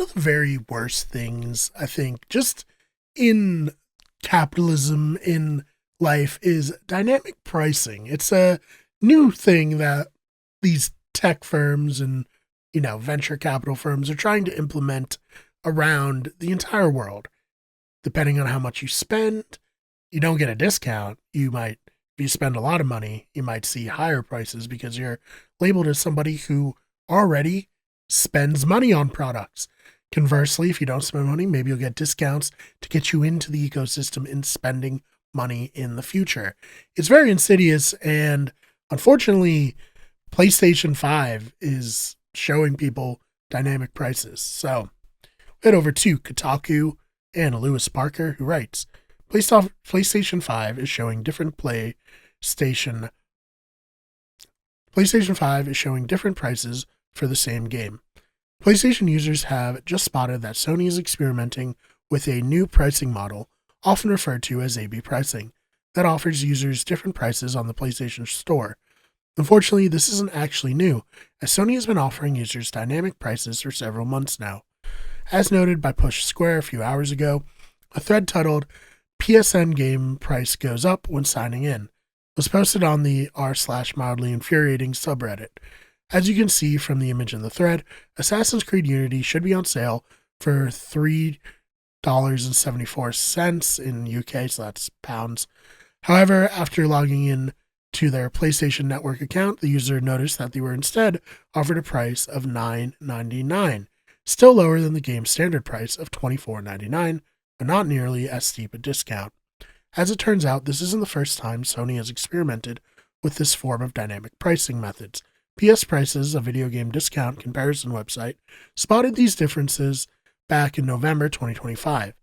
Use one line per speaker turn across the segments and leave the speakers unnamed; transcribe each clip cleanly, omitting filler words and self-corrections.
of the very worst things, I think, just in capitalism, in life, is dynamic pricing. It's a new thing that these tech firms and, venture capital firms are trying to implement around the entire world. Depending on how much you spend, you don't get a discount. If you spend a lot of money, you might see higher prices because you're labeled as somebody who already spends money on products. Conversely, if you don't spend money, maybe you'll get discounts to get you into the ecosystem in spending money in the future. It's very insidious, and unfortunately, PlayStation 5 is showing people dynamic prices. So, head over to Kotaku and Lewis Parker, who writes, PlayStation 5 is showing PlayStation 5 is showing different prices for the same game. PlayStation users have just spotted that Sony is experimenting with a new pricing model, often referred to as A/B pricing, that offers users different prices on the PlayStation Store. Unfortunately, this isn't actually new, as Sony has been offering users dynamic prices for several months now. As noted by Push Square a few hours ago, a thread titled PSN Game Price Goes Up When Signing In was posted on the r/mildly infuriating subreddit. As you can see from the image in the thread, Assassin's Creed Unity should be on sale for $3.74 in UK, so that's pounds. However, after logging in to their PlayStation Network account, the user noticed that they were instead offered a price of $9.99, still lower than the game's standard price of $24.99, but not nearly as steep a discount. As it turns out, this isn't the first time Sony has experimented with this form of dynamic pricing methods. PS Prices, a video game discount comparison website, spotted these differences back in November 2025,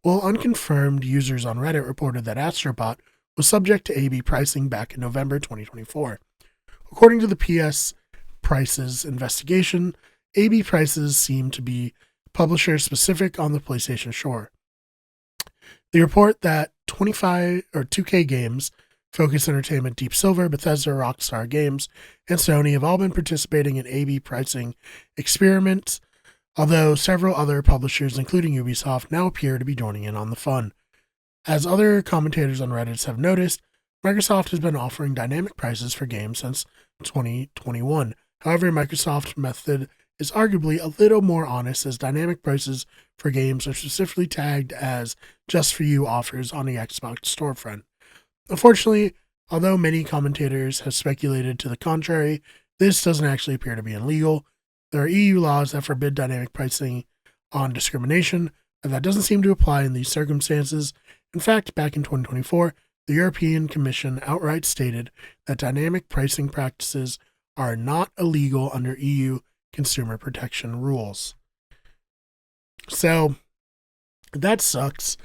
while unconfirmed users on Reddit reported that Astrobot was subject to A/B pricing back in November 2024. According to the PS Prices investigation, A/B prices seem to be publisher-specific on the PlayStation Store. They report that 2K Games, Focus Entertainment, Deep Silver, Bethesda, Rockstar Games, and Sony have all been participating in A/B pricing experiments, although several other publishers, including Ubisoft, now appear to be joining in on the fun. As other commentators on Reddit have noticed, Microsoft has been offering dynamic prices for games since 2021. However, Microsoft's method is arguably a little more honest, as dynamic prices for games are specifically tagged as just for you offers on the Xbox storefront. Unfortunately, although many commentators have speculated to the contrary, this doesn't actually appear to be illegal. There are EU laws that forbid dynamic pricing on discrimination, but that doesn't seem to apply in these circumstances. In fact, back in 2024, the European Commission outright stated that dynamic pricing practices are not illegal under EU consumer protection rules. So, that sucks.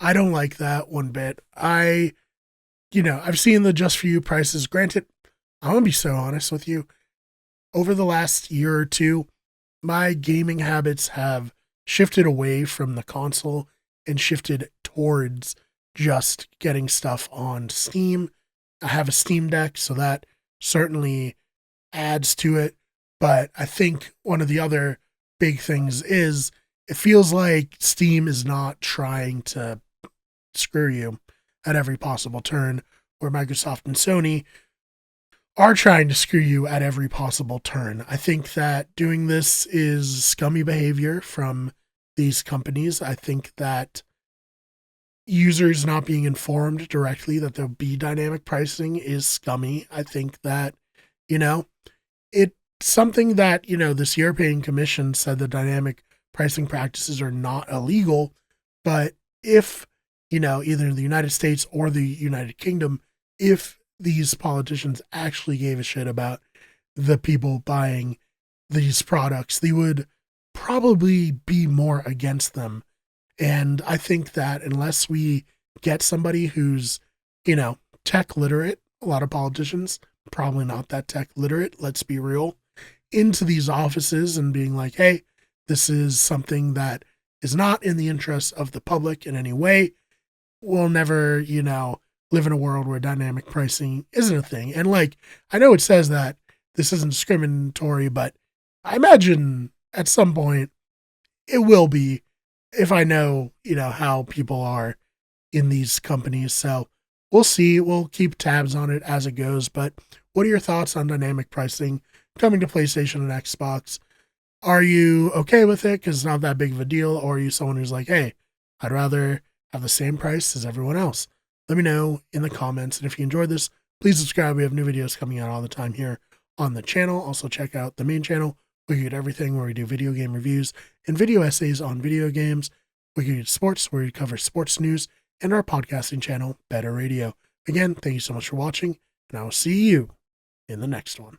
I don't like that one bit. I've seen the just for you prices. Granted, I'm going to be so honest with you. Over the last year or two, my gaming habits have shifted away from the console and shifted towards just getting stuff on Steam. I have a Steam Deck, so that certainly adds to it. But I think one of the other big things is it feels like Steam is not trying to screw you at every possible turn, where Microsoft and Sony are trying to screw you at every possible turn. I think that doing this is scummy behavior from these companies. I think that users not being informed directly that there'll be dynamic pricing is scummy. I think that, it's something that, this European Commission said the dynamic pricing practices are not illegal, but if either in the United States or the United Kingdom, if these politicians actually gave a shit about the people buying these products, they would probably be more against them. And I think that unless we get somebody who's, tech literate, a lot of politicians, probably not that tech literate, let's be real, into these offices and being like, hey, this is something that is not in the interest of the public in any way, we'll never, live in a world where dynamic pricing isn't a thing. And I know it says that this isn't discriminatory, but I imagine at some point it will be if I know, how people are in these companies. So we'll see. We'll keep tabs on it as it goes. But what are your thoughts on dynamic pricing coming to PlayStation and Xbox? Are you okay with it because it's not that big of a deal? Or are you someone who's like, hey, I'd rather have the same price as everyone else? Let me know in the comments. And if you enjoyed this, please subscribe. We have new videos coming out all the time here on the channel. Also, check out the main channel. We get everything where we do video game reviews and video essays on video games. We get sports where we cover sports news, and our podcasting channel, Better Radio. Again, thank you so much for watching, and I will see you in the next one.